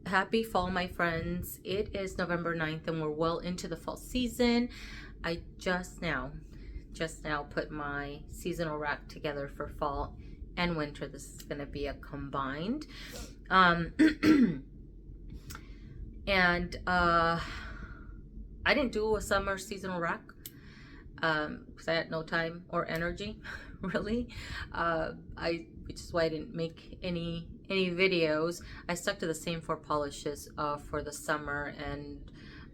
Happy fall, my friends. It is November 9th and we're well into the fall season. I just now put my seasonal rack together for fall and winter. This is going to be a combined. And I didn't do a summer seasonal rack because I had no time or energy really. Which is why I didn't make any videos. I stuck to the same 4 polishes for the summer, and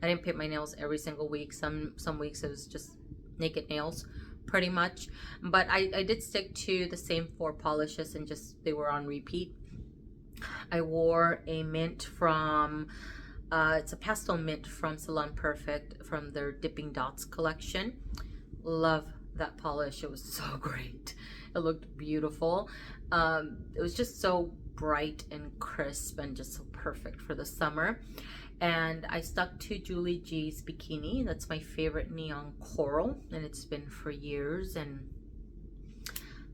I didn't paint my nails every single week. Some weeks it was just naked nails pretty much, but I did stick to the same 4 polishes, and just they were on repeat. I wore a mint from it's a pastel mint from Salon Perfect from their Dipping Dots collection. Love that polish. It was so great. It looked beautiful. It was just so bright and crisp and just so perfect for the summer. And I stuck to Julie G's bikini. That's my favorite neon coral, and it's been for years, and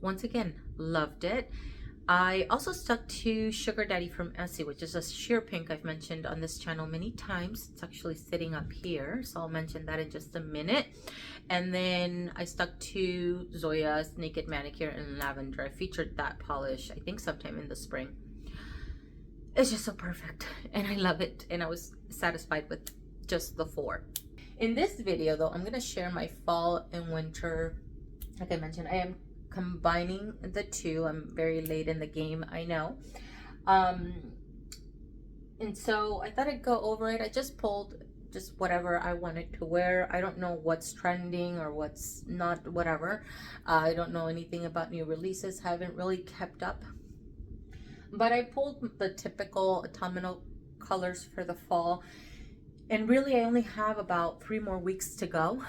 once again loved it. I also stuck to Sugar Daddy from ESSIE, which is a sheer pink I've mentioned on this channel many times. It's actually sitting up here, so I'll mention that in just a minute. And then I stuck to Zoya's Naked Manicure in Lavender. I featured that polish, I think, sometime in the spring. It's just so perfect, and I love it, and I was satisfied with just the 4. In this video, though, I'm going to share my fall and winter. Like I mentioned, I am combining the 2. I'm very late in the game, I know. And so I thought I'd go over it. I just pulled just whatever I wanted to wear. I don't know what's trending or what's not, whatever. I don't know anything about new releases, haven't really kept up. But I pulled the typical autumnal colors for the fall. And really, I only have about 3 more weeks to go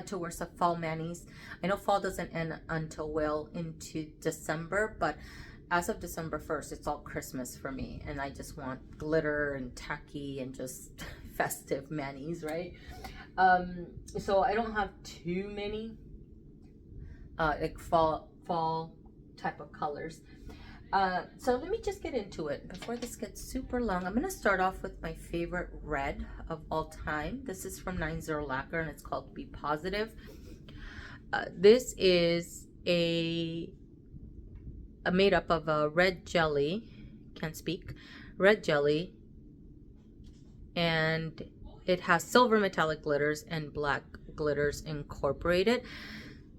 to wear some fall manis. I know fall doesn't end until well into December, but as of December 1st, it's all Christmas for me. And I just want glitter and tacky and just festive manis, right? So I don't have too many like fall type of colors. So let me just get into it before this gets super long. I'm going to start off with my favorite red of all time. This is from 90 Lacquer, and it's called Be Positive. This is a made up of a red jelly, can't speak, red jelly, and it has silver metallic glitters and black glitters incorporated.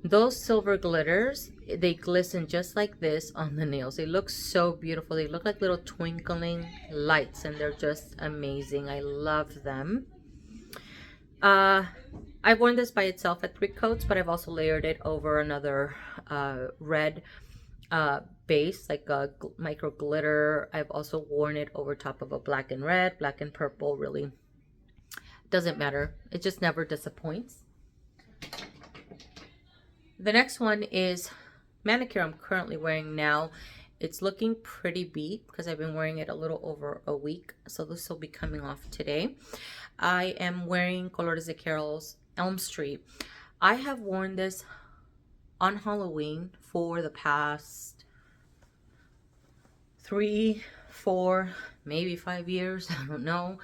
Those silver glitters, they glisten just like this on the nails. They look so beautiful. They look like little twinkling lights, and they're just amazing. I love them. I've worn this by itself at 3 coats, but I've also layered it over another red base, like a micro glitter. I've also worn it over top of a black and red, black and purple. Really doesn't matter. It just never disappoints. The next one is manicure I'm currently wearing now. It's looking pretty beat because I've been wearing it a little over a week. So this will be coming off today. I am wearing Colores de Carol's Elm Street. I have worn this on Halloween for the past 3, 4, maybe 5 years. I don't know.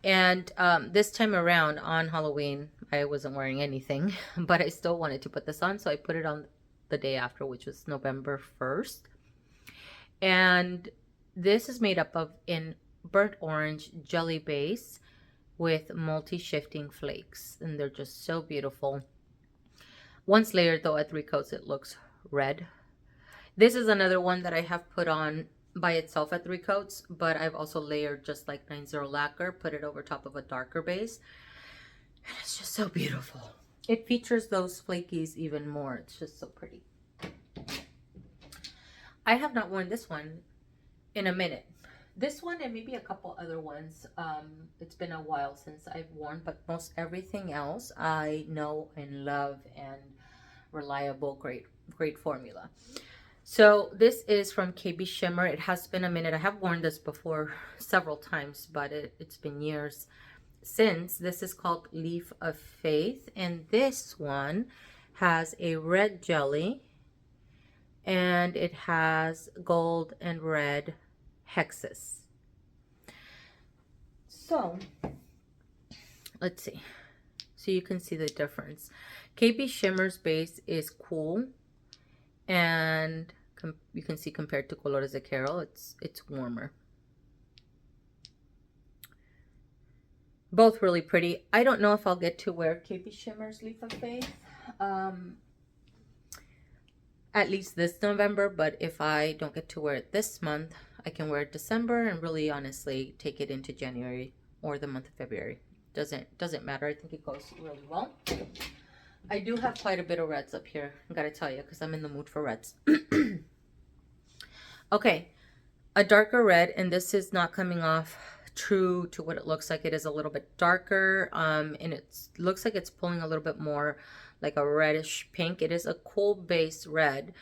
And this time around on Halloween, I wasn't wearing anything, but I still wanted to put this on, so I put it on the day after, which was November 1st. And this is made up of an burnt orange jelly base with multi-shifting flakes, and they're just so beautiful. Once layered, though, at 3 coats, it looks red. This is another one that I have put on by itself at 3 coats, but I've also layered just like 90 Lacquer, put it over top of a darker base, and it's just so beautiful. It features those flakies even more. It's just so pretty. I have not worn this one in a minute. This one and maybe a couple other ones, it's been a while since I've worn, but most everything else I know and love, and reliable, great formula. So this is from KB Shimmer. It has been a minute. I have worn this before several times, but it's been years since. This is called Leaf of Faith, and this one has a red jelly, and it has gold and red hexes. So let's see. So you can see the difference. KB Shimmer's base is cool, and you can see compared to Colores de Carol, it's warmer. Both really pretty. I don't know if I'll get to wear KB Shimmer's Leaf of Faith at least this November, but if I don't get to wear it this month, I can wear it December and really honestly take it into January or the month of February. Doesn't matter. I think it goes really well. I do have quite a bit of reds up here, I gotta tell you, because I'm in the mood for reds. Okay, a darker red, and this is not coming off true to what it looks like. It is a little bit darker, and it looks like it's pulling a little bit more like a reddish pink. It is a cool base red,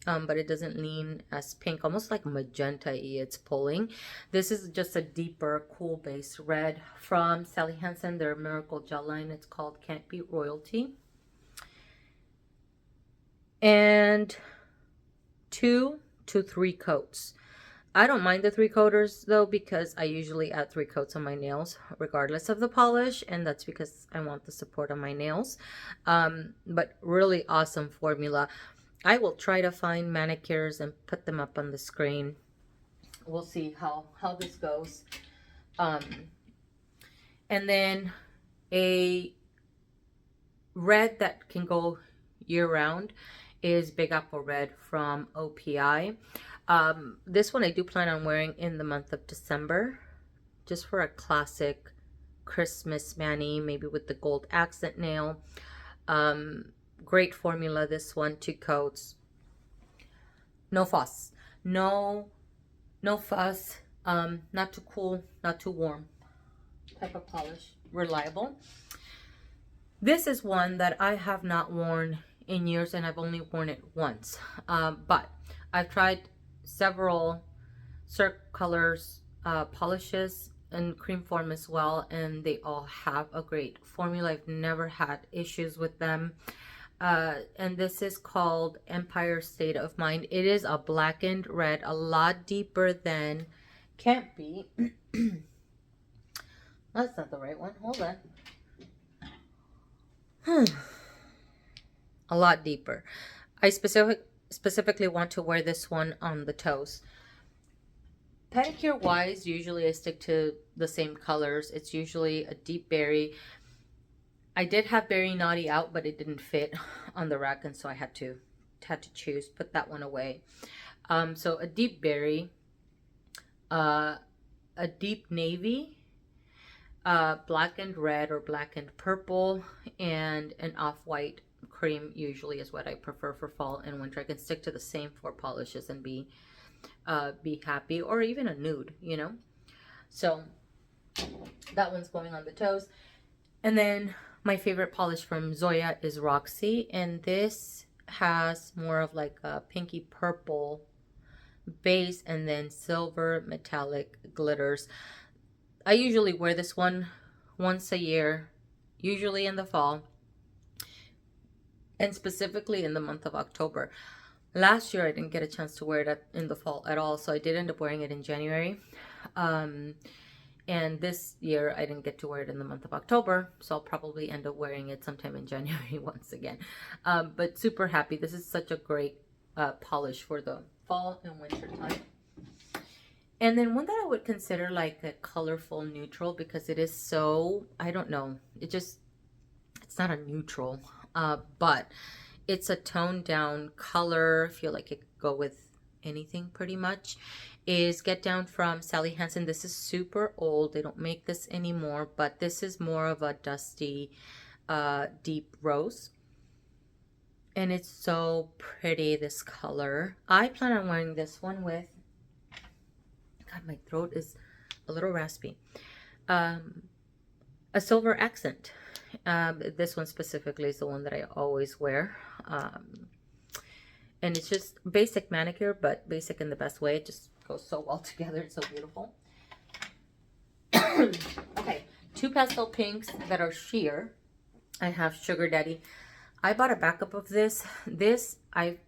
but it doesn't lean as pink, almost like magenta-y it's pulling. This is just a deeper cool base red from Sally Hansen, their Miracle Gel line. It's called Can't Beat Royalty. And 2 to 3 coats. I don't mind the 3 coaters though, because I usually add 3 coats on my nails regardless of the polish, and that's because I want the support on my nails. But really awesome formula. I will try to find manicures and put them up on the screen. We'll see how this goes. And then a red that can go year round is Big Apple Red from OPI. This one I do plan on wearing in the month of December, just for a classic Christmas mani, maybe with the gold accent nail. Great formula, this one. 2 coats. No fuss. No fuss. Not too cool, not too warm type of polish. Reliable. This is one that I have not worn in years, and I've only worn it once. But I've tried several Cirque Colors polishes in cream form as well, and they all have a great formula. I've never had issues with them. And this is called Empire State of Mind. It is a blackened red, a lot deeper than Can't Be. That's not the right one. Hold on. A lot deeper. I specifically want to wear this one on the toes. Pedicure wise, usually I stick to the same colors. It's usually a deep berry. I did have Berry Naughty out, but it didn't fit on the rack, and so I had to choose, put that one away. So a deep berry, a deep navy, black and red or black and purple, and an off-white cream usually is what I prefer for fall and winter. I can stick to the same 4 polishes and be happy, or even a nude, you know. So that one's going on the toes. And then my favorite polish from Zoya is Roxy, and this has more of like a pinky purple base and then silver metallic glitters. I usually wear this one once a year, usually in the fall, and specifically in the month of October. Last year I didn't get a chance to wear it in the fall at all, so I did end up wearing it in January. And this year I didn't get to wear it in the month of October, so I'll probably end up wearing it sometime in January once again. But super happy. This is such a great polish for the fall and winter time. And then one that I would consider like a colorful neutral, because it is so, I don't know, it's not a neutral, but it's a toned down color. I feel like it could go with anything pretty much. Is Get Down from Sally Hansen. This is super old. They don't make this anymore, but this is more of a dusty, deep rose. And it's so pretty, this color. I plan on wearing this one with, God, my throat is a little raspy. A silver accent. This one specifically is the one that I always wear. And it's just basic manicure, but basic in the best way. It just goes so well together. It's so beautiful. Okay, 2 pastel pinks that are sheer. I have Sugar Daddy. I bought a backup of this. I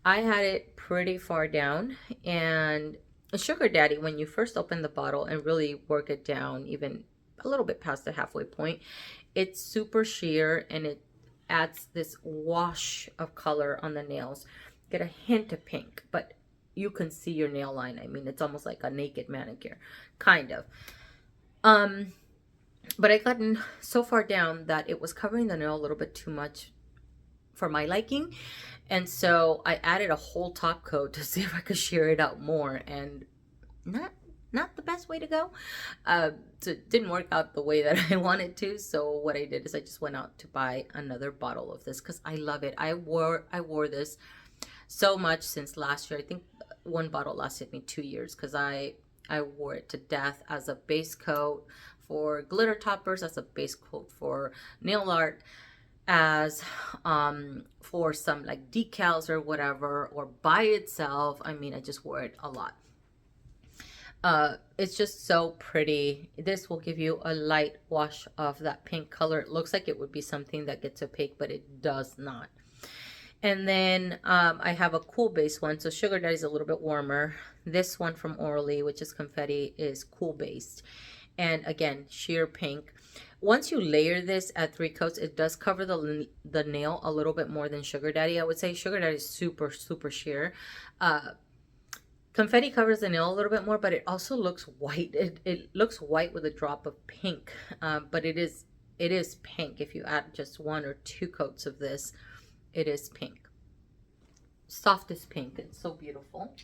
had it pretty far down, and a Sugar Daddy, when you first open the bottle and really work it down, even a little bit past the halfway point, it's super sheer and it adds this wash of color on the nails. Get a hint of pink, but you can see your nail line. I mean, it's almost like a naked manicure, kind of. But I gotten so far down that it was covering the nail a little bit too much for my liking. And so I added a whole top coat to see if I could shear it out more, and not the best way to go. So it didn't work out the way that I wanted to. So what I did is I just went out to buy another bottle of this because I love it. I wore this so much since last year. I think one bottle lasted me 2 years because I wore it to death as a base coat for glitter toppers, as a base coat for nail art, as for some like decals or whatever, or by itself. I mean, I just wore it a lot. It's just so pretty. This will give you a light wash of that pink color. It looks like it would be something that gets opaque, but it does not. And then I have a cool base one. So Sugar Daddy is a little bit warmer. This one from ORLY, which is Confetti, is cool based. And again, sheer pink. Once you layer this at 3 coats, it does cover the nail a little bit more than Sugar Daddy. I would say Sugar Daddy is super, super sheer. Confetti covers the nail a little bit more, but it also looks white. It looks white with a drop of pink, but it is pink. If you add just 1 or 2 coats of this, it is pink. Softest pink. It's so beautiful.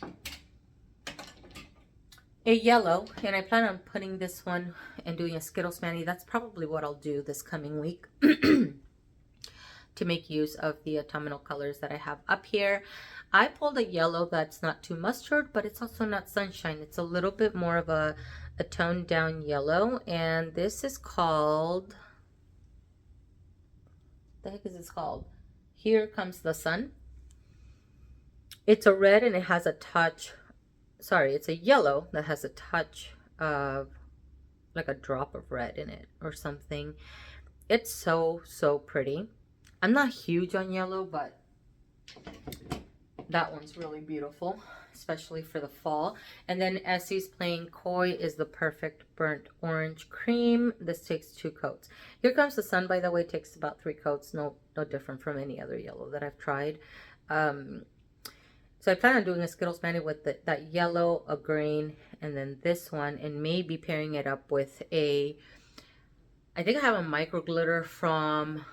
A yellow, and I plan on putting this one and doing a Skittles Manny. That's probably what I'll do this coming week to make use of the autumnal colors that I have up here. I pulled a yellow that's not too mustard, but it's also not sunshine. It's a little bit more of a toned down yellow, and this is called, what the heck is this called? Here Comes the Sun. It's a red and it has a touch, sorry, it's a yellow that has a touch of like a drop of red in it or something. It's so, so pretty. I'm not huge on yellow, but that one's really beautiful, especially for the fall. And then ESSIE's Playing Koi is the perfect burnt orange cream. This takes 2 coats. Here Comes the Sun, by the way, takes about 3 coats. No different from any other yellow that I've tried. So I plan on doing a Skittles Manny with that yellow, a green, and then this one, and maybe pairing it up with a, I think I have a micro glitter from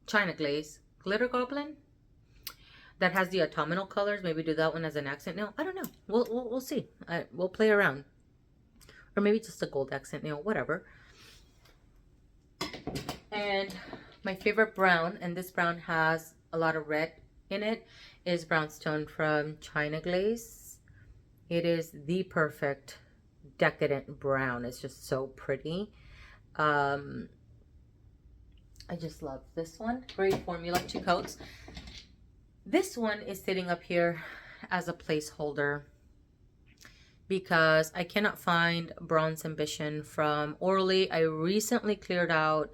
China Glaze, Glitter Goblin, that has the autumnal colors. Maybe do that one as an accent nail. I don't know. We'll see. We'll play around. Or maybe just a gold accent nail, whatever. And my favorite brown, and this brown has a lot of red in it, is Brownstone from China Glaze. It is the perfect decadent brown. It's just so pretty. I just love this one. Great formula, 2 coats. This one is sitting up here as a placeholder because I cannot find Bronze Ambition from ORLY. I recently cleared out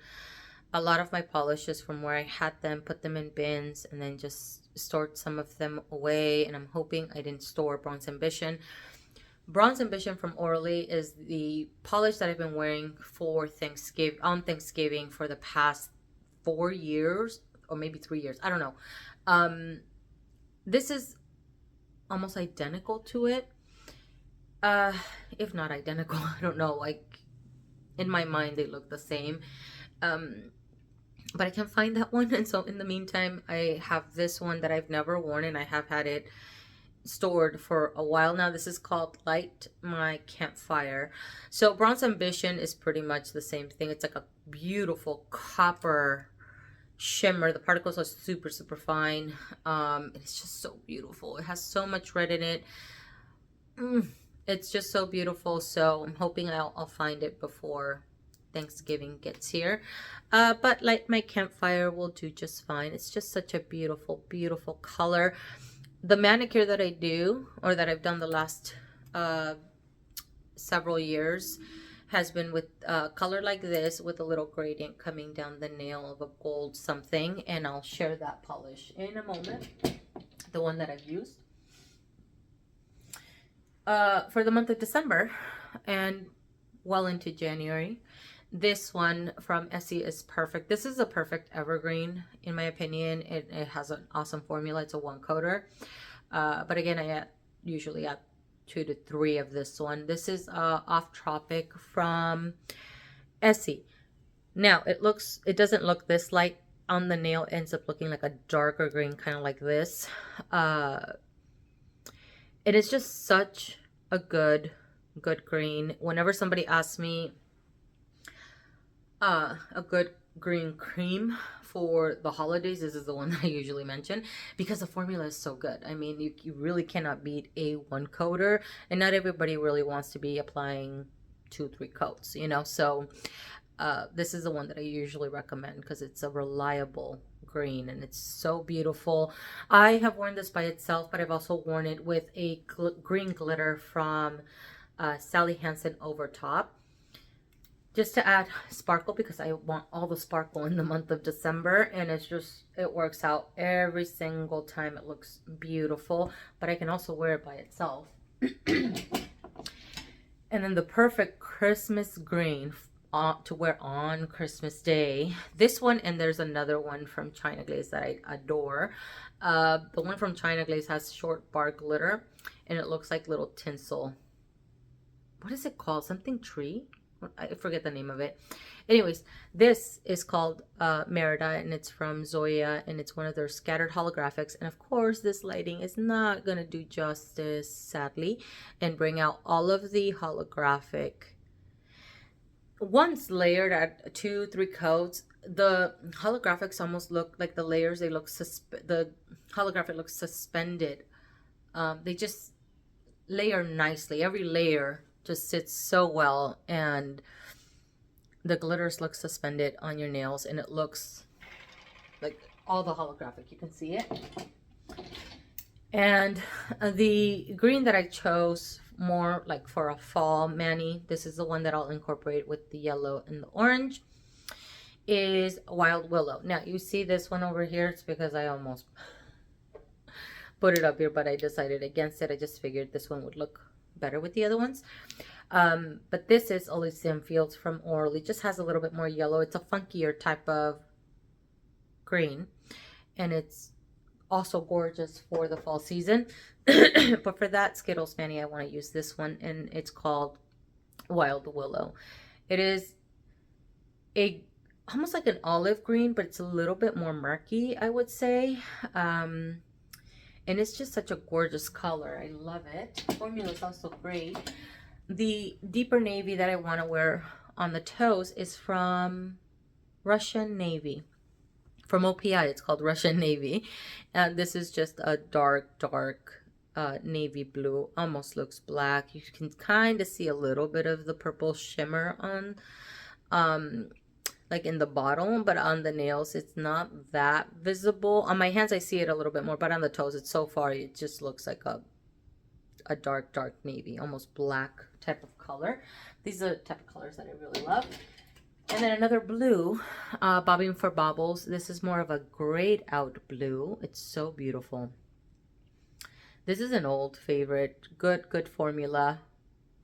a lot of my polishes from where I had them, put them in bins, and then just stored some of them away. And I'm hoping I didn't store Bronze Ambition. Bronze Ambition from ORLY is the polish that I've been wearing for Thanksgiving for the past 4 years, or maybe 3 years. I don't know. This is almost identical to it. If not identical, I don't know. Like, in my mind, they look the same. But I can't find that one. And so in the meantime, I have this one that I've never worn, and I have had it stored for a while now. This is called Light My Campfire. So Bronze Ambition is pretty much the same thing. It's like a beautiful copper shimmer. The particles are super, super fine. It's just so beautiful. It has so much red in it. It's just so beautiful. So I'm hoping I'll find it before Thanksgiving gets here. But Light My Campfire will do just fine. It's just such a beautiful, beautiful color. The manicure that I do, or that I've done the last several years, has been with color like this, with a little gradient coming down the nail of a gold something. And I'll share that polish in a moment, the one that I've used. for the month of December and well into January, this one from ESSIE is perfect. This is a perfect evergreen, in my opinion. It has an awesome formula. It's a one coater. But again, I usually add 2 to 3 of this one. This is off Tropic from ESSIE. Now it doesn't look this light on the nail. It ends up looking like a darker green, kind of like this. It is just such a good green. Whenever somebody asks me a good green cream for the holidays, this is the one that I usually mention, because the formula is so good. I mean, you really cannot beat a one coater, and not everybody really wants to be applying 2-3 coats, you know. So this is the one that I usually recommend because it's a reliable green and it's so beautiful. I have worn this by itself, but I've also worn it with a green glitter from Sally Hansen over top, just to add sparkle, because I want all the sparkle in the month of December, and it's just, it works out every single time. It looks beautiful, but I can also wear it by itself. And then the perfect Christmas green to wear on Christmas Day. This one, and there's another one from China Glaze that I adore. The one from China Glaze has short bar glitter, and it looks like little tinsel. What is it called? Something tree? I forget the name of it. Anyways, this is called Merida, and it's from Zoya, and it's one of their scattered holographics. And of course, this lighting is not going to do justice, sadly, and bring out all of the holographic. Once layered at 2-3 coats, the holographics almost look like the layers. They look the holographic looks suspended. They just layer nicely. Every layer just sits so well, and the glitters look suspended on your nails, and it looks like all the holographic. You can see it. And the green that I chose more like for a fall mani, this is the one that I'll incorporate with the yellow and the orange, is Wild Willow. Now you see this one over here, it's because I almost put it up here, but I decided against it. I just figured this one would look better with the other ones. But this is Elysium Fields from ORLY. Just has a little bit more yellow. It's a funkier type of green, and it's also gorgeous for the fall season. But for that Skittles mani, I want to use this one, and it's called Wild Willow. It is almost like an olive green, but it's a little bit more murky, I would say. And it's just such a gorgeous color. I love it. The formula is also great. The deeper navy that I want to wear on the toes is from Rusian Navy. From OPI, it's called Rusian Navy. And this is just a dark navy blue. Almost looks black. You can kind of see a little bit of the purple shimmer on like in the bottom, but on the nails it's not that visible. On my hands I see it a little bit more, but on the toes it's so far it just looks like a dark navy, almost black type of color. These are the type of colors that I really love. And then another blue, bobbing for Baubles. This is more of a grayed out blue. It's so beautiful. This is an old favorite. Good formula.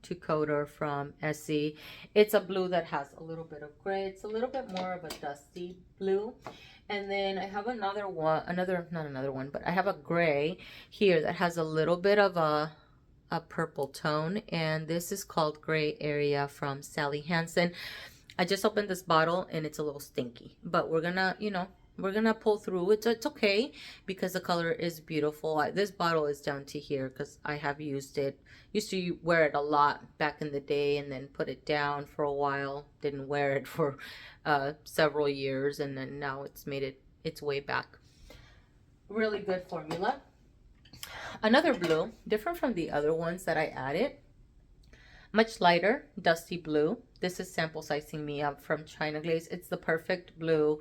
2-coater from ESSIE. It's a blue that has a little bit of gray. It's a little bit more of a dusty blue. And then I have another one, but I have a gray here that has a little bit of a purple tone. And this is called Gray Area from Sally Hansen. I just opened this bottle and it's a little stinky, but we're gonna, we're gonna pull through. It's okay because the color is beautiful. This bottle is down to here because I have used it. Used to wear it a lot back in the day, and then put it down for a while. Didn't wear it for several years, and then now it's made its way back. Really good formula. Another blue, different from the other ones that I added. Much lighter, dusty blue. This is sample sizing me up from China Glaze. It's the perfect blue.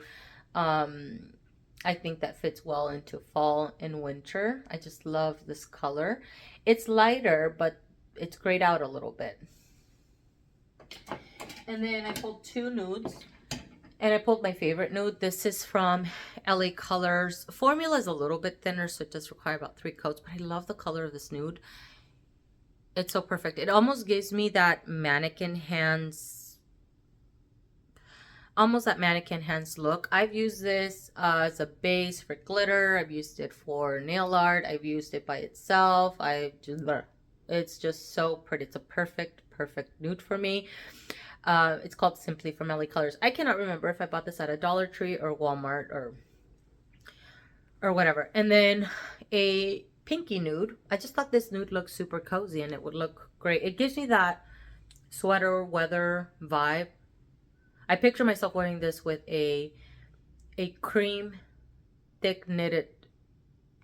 I think that fits well into fall and winter. I just love this color. It's lighter, but it's grayed out a little bit. And then I pulled 2 nudes. And I pulled my favorite nude. This is from LA Colors. Formula is a little bit thinner, so it does require about 3 coats. But I love the color of this nude. It's so perfect. It almost gives me that mannequin hands, almost that mannequin hands look. I've used this as a base for glitter. I've used it for nail art. I've used it by itself. It's just so pretty. It's a perfect nude for me. It's called Simply from ORLY Colors. I cannot remember if I bought this at a Dollar Tree or Walmart or whatever. And then a pinky nude. I just thought this nude looked super cozy and it would look great. It gives me that sweater weather vibe. I picture myself wearing this with a cream thick knitted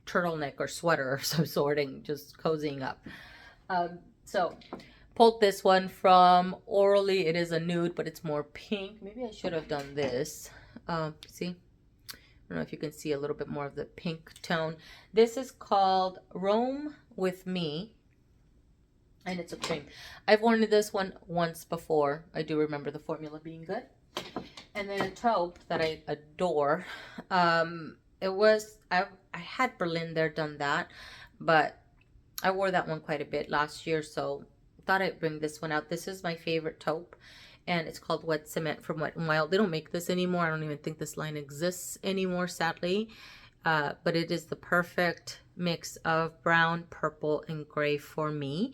turtleneck or sweater of some sort and just cozying up. So pulled this one from ORLY. It is a nude, but it's more pink. Maybe I should have done this. See? I don't know if you can see a little bit more of the pink tone. This is called Roam with Me, and it's a cream. I've worn this one once before. I do remember the formula being good. And then a taupe that I adore. I had Berlin there, done that, but I wore that one quite a bit last year, so thought I'd bring this one out. This is my favorite taupe, and it's called Wet Cement from Wet n Wild. They don't make this anymore. I don't even think this line exists anymore, sadly. But it is the perfect mix of brown, purple, and gray for me.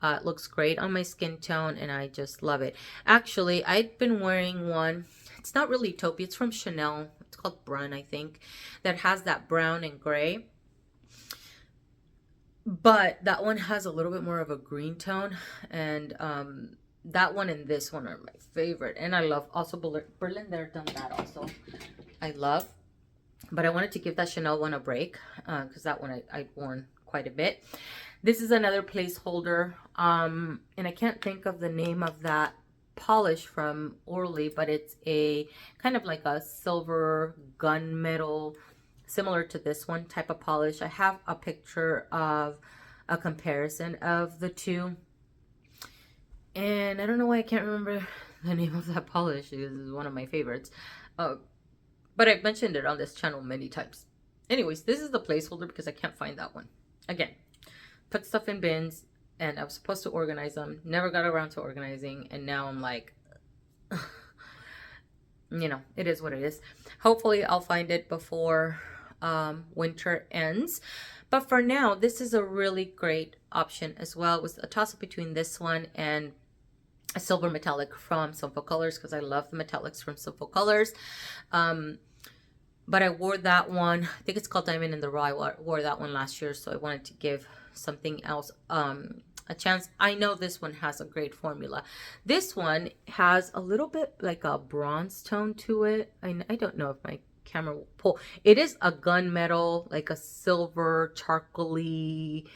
It looks great on my skin tone, and I just love it. Actually, I've been wearing one. It's not really taupey. It's from Chanel. It's called Brun, I think, that has that brown and gray. But that one has a little bit more of a green tone, and that one and this one are my favorite. And I love also Berlin there, done that also. I love. But I wanted to give that Chanel one a break because that one I've worn quite a bit. This is another placeholder, and I can't think of the name of that polish from ORLY, but it's a kind of like a silver gunmetal, similar to this one type of polish. I have a picture of a comparison of the two, and I don't know why I can't remember the name of that polish. This is one of my favorites, but I've mentioned it on this channel many times. Anyways, this is the placeholder because I can't find that one. Again, put stuff in bins, and I was supposed to organize them, never got around to organizing, and now I'm like, you know, it is what it is. Hopefully I'll find it before winter ends, but for now this is a really great option as well. It was a toss-up between this one and a silver metallic from Sinful Colors because I love the metallics from Sinful Colors. But I wore that one, I think it's called Diamond in the Raw. I wore that one last year, so I wanted to give something else a chance. I know this one has a great formula. This one has a little bit like a bronze tone to it. I don't know if my camera will pull. It is a gunmetal, like a silver charcoaly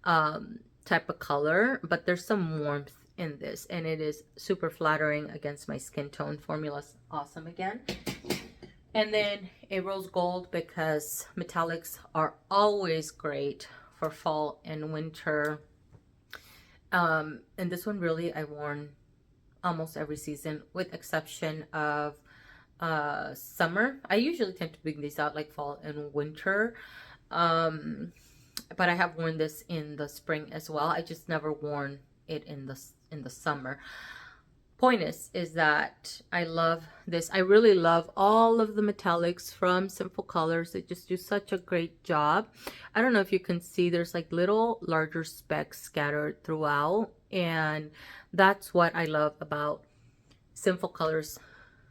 type of color, but there's some warmth in this, and it is super flattering against my skin tone. Formula's awesome again. And then a rose gold because metallics are always great for fall and winter. And this one really I've worn almost every season with exception of summer. I usually tend to bring these out like fall and winter. But I have worn this in the spring as well. I just never worn it in the summer. Point is that I love this. I really love all of the metallics from Sinful Colors. They just do such a great job. I don't know if you can see, there's like little larger specks scattered throughout, and that's what I love about Sinful Colors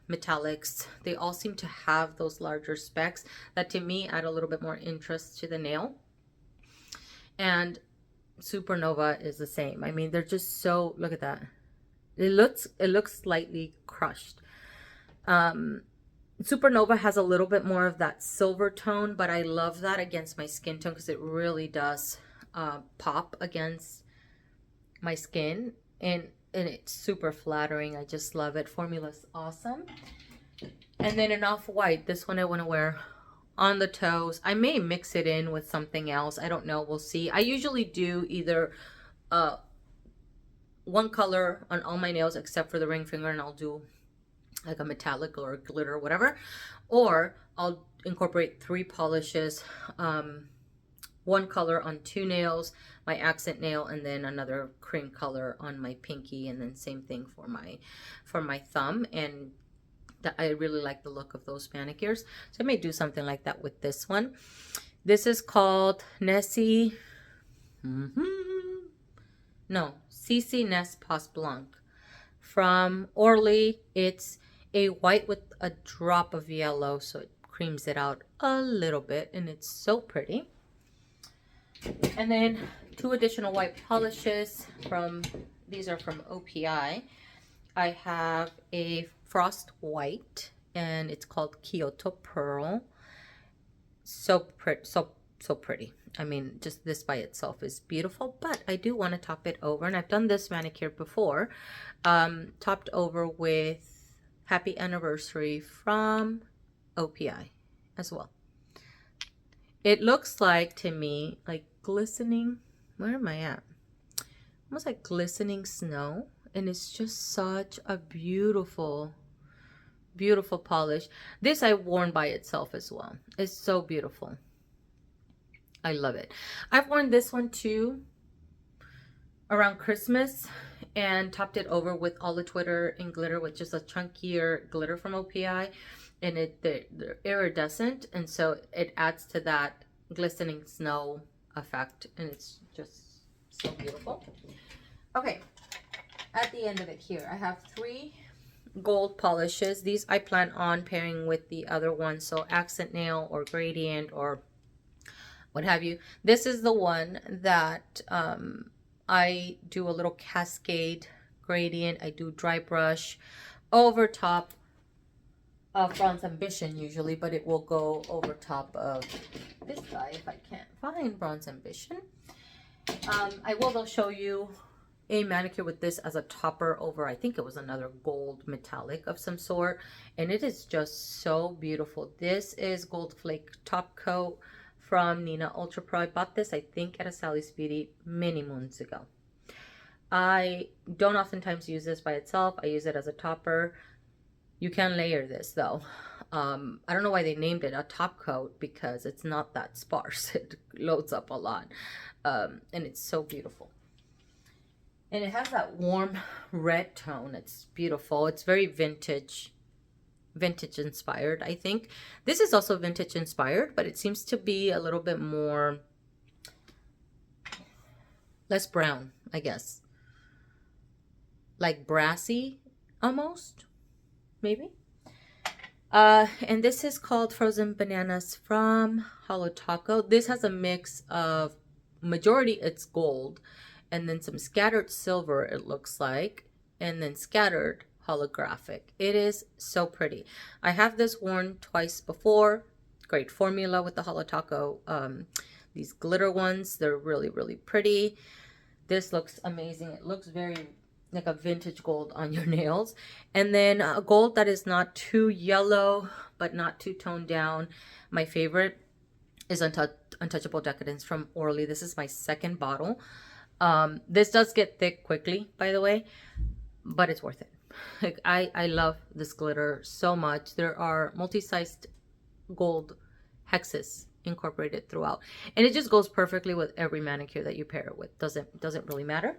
metallics. They all seem to have those larger specks that to me add a little bit more interest to the nail. And Supernova is the same. I mean, they're just so, look at that. It looks slightly crushed. Supernova has a little bit more of that silver tone, but I love that against my skin tone because it really does pop against my skin, and it's super flattering. I just love it. Formula's awesome. And then an off-white. This one I want to wear on the toes. I may mix it in with something else. I don't know. We'll see. I usually do either one color on all my nails except for the ring finger, and I'll do like a metallic or glitter or whatever, or I'll incorporate 3 polishes one color on two nails, my accent nail, and then another cream color on my pinky, and then same thing for my thumb. And I really like the look of those manicures, so I may do something like that with this one. This is called Ceci N'est Pas Blanc from ORLY. It's a white with a drop of yellow, so it creams it out a little bit, and it's so pretty. And then two additional white polishes from, these are from OPI. I have a frost white, and it's called Kyoto Pearl. So pretty. I mean, just this by itself is beautiful, but I do want to top it over, and I've done this manicure before, topped over with Happy Anniversary from OPI as well. It looks like, to me, like glistening, where am I at? Almost like glistening snow, and it's just such a beautiful polish. This I've worn by itself as well. It's so beautiful. I love it. I've worn this one too around Christmas and topped it over with all the Twitter and glitter with just a chunkier glitter from OPI, and they're iridescent, and so it adds to that glistening snow effect, and it's just so beautiful. Okay, at the end of it here, I have 3 gold polishes. These I plan on pairing with the other one, so accent nail or gradient or what have you. This is the one that I do a little cascade gradient. I do dry brush over top of Bronze Ambition usually, but it will go over top of this guy if I can't find Bronze Ambition. I will though show you a manicure with this as a topper over, I think it was another gold metallic of some sort, and it is just so beautiful. This is Gold Flake Top Coat from Nina Ultra Pro. I bought this, I think, at a Sally's Beauty many moons ago. I don't oftentimes use this by itself. I use it as a topper. You can layer this though. I don't know why they named it a top coat, because it's not that sparse. It loads up a lot, and it's so beautiful. And it has that warm red tone. It's beautiful. It's very vintage inspired, I think. This is also vintage inspired, but it seems to be a little bit more, less brown, I guess. Like brassy, almost, maybe. And this is called Frozen Bananas from Holo Taco. This has a mix of, majority it's gold, and then some scattered silver, it looks like, and then scattered holographic. It is so pretty. I have this worn twice before. Great formula with the Holo Taco. These glitter ones, they're really pretty. This looks amazing. It looks very like a vintage gold on your nails. And then a gold that is not too yellow but not too toned down. My favorite is Untouchable Decadence from ORLY. This is my second bottle. This does get thick quickly, by the way, but it's worth it. Like, I love this glitter so much. There are multi-sized gold hexes incorporated throughout, and it just goes perfectly with every manicure that you pair it with. Doesn't really matter.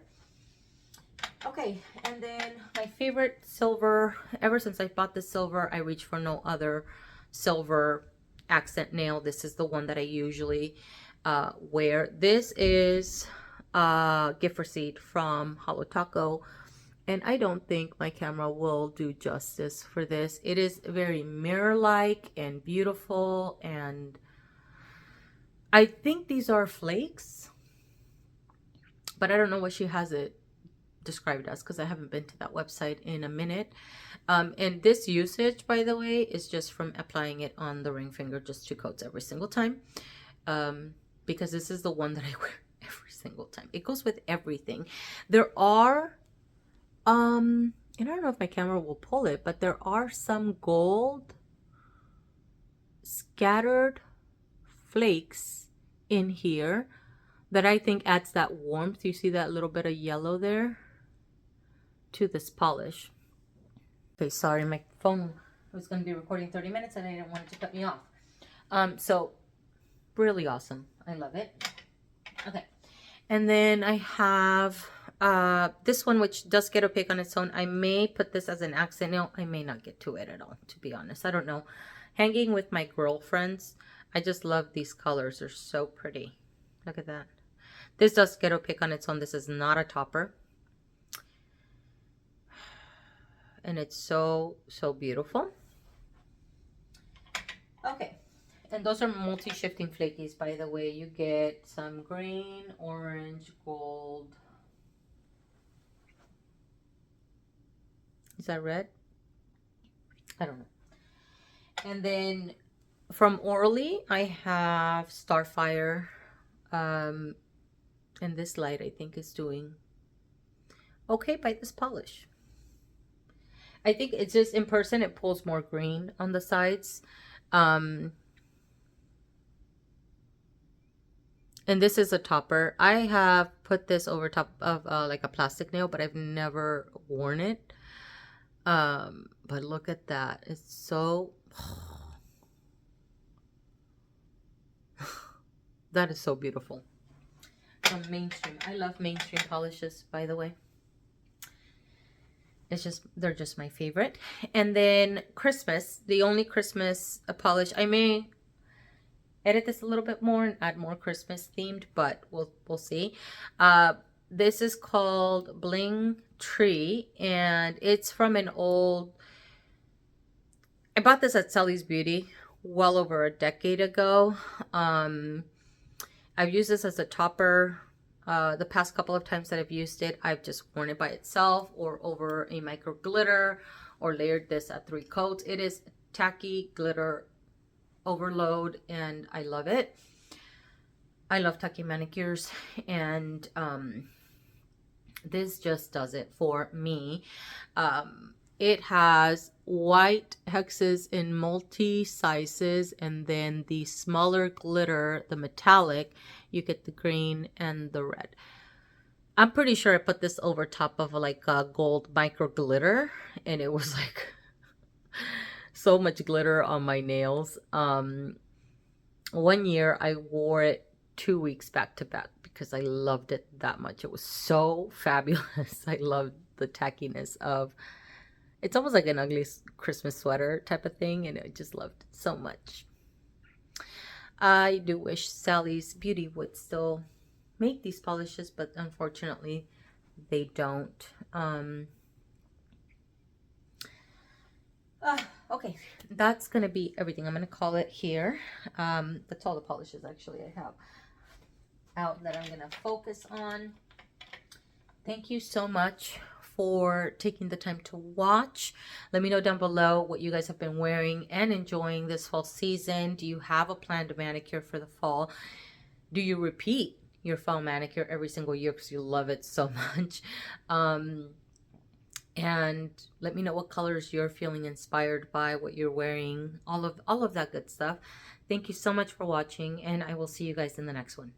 Okay, and then my favorite silver, ever since I bought the silver, I reach for no other silver accent nail. This is the one that I usually wear. This is gift receipt from Holo Taco, and I don't think my camera will do justice for this. It is very mirror-like and beautiful, and I think these are flakes, but I don't know what she has it described as, because I haven't been to that website in a minute. And this usage, by the way, is just from applying it on the ring finger, just 2 coats every single time, because this is the one that I wear every single time. It goes with everything. There are and I don't know if my camera will pull it, but there are some gold scattered flakes in here that I think adds that warmth. You see that little bit of yellow there to this polish. Okay, sorry, my phone was going to be recording 30 minutes and I didn't want it to cut me off. So really awesome. I love it. Okay. And then I have this one, which does get opaque on its own. I may put this as an accent nail. I may not get to it at all, to be honest. I don't know. Hanging with my girlfriends, I just love these colors. They're so pretty. Look at that. This does get opaque on its own. This is not a topper. And it's so, so beautiful. Okay. And those are multi-shifting flakies, by the way. You get some green, orange, gold. Is that red? I don't know. And then from ORLY, I have Starfire. And this light, I think, is doing okay by this polish. I think it's just in person, it pulls more green on the sides. And this is a topper. I have put this over top of like a plastic nail, but I've never worn it. But look at that. It's so... that is so beautiful. From mainstream. I love mainstream polishes, by the way. It's just, they're just my favorite. And then Christmas, the only Christmas polish. I may edit this a little bit more and add more Christmas themed, but we'll see. This is called Bling Tree, and it's from an old... I bought this at Sally's Beauty well over a decade ago. I've used this as a topper. The past couple of times that I've used it, I've just worn it by itself or over a micro glitter or layered this at 3 coats. It is tacky glitter overload and I love it. I love tacky manicures, and this just does it for me. It has white hexes in multi sizes, and then the smaller glitter, the metallic, you get the green and the red. I'm pretty sure I put this over top of like a gold micro glitter, and it was like so much glitter on my nails. 1 year I wore it 2 weeks back to back because I loved it that much. It was so fabulous. I loved the tackiness of... It's almost like an ugly Christmas sweater type of thing, and I just loved it so much. I do wish Sally's Beauty would still make these polishes, but unfortunately they don't. Okay, that's gonna be everything. I'm gonna call it here. That's all the polishes actually I have out that I'm gonna focus on. Thank you so much for taking the time to watch. Let me know down below what you guys have been wearing and enjoying this fall season. Do you have a planned manicure for the fall? Do you repeat your fall manicure every single year because you love it so much? And let me know what colors you're feeling inspired by, what you're wearing, all of that good stuff. Thank you so much for watching, and I will see you guys in the next one.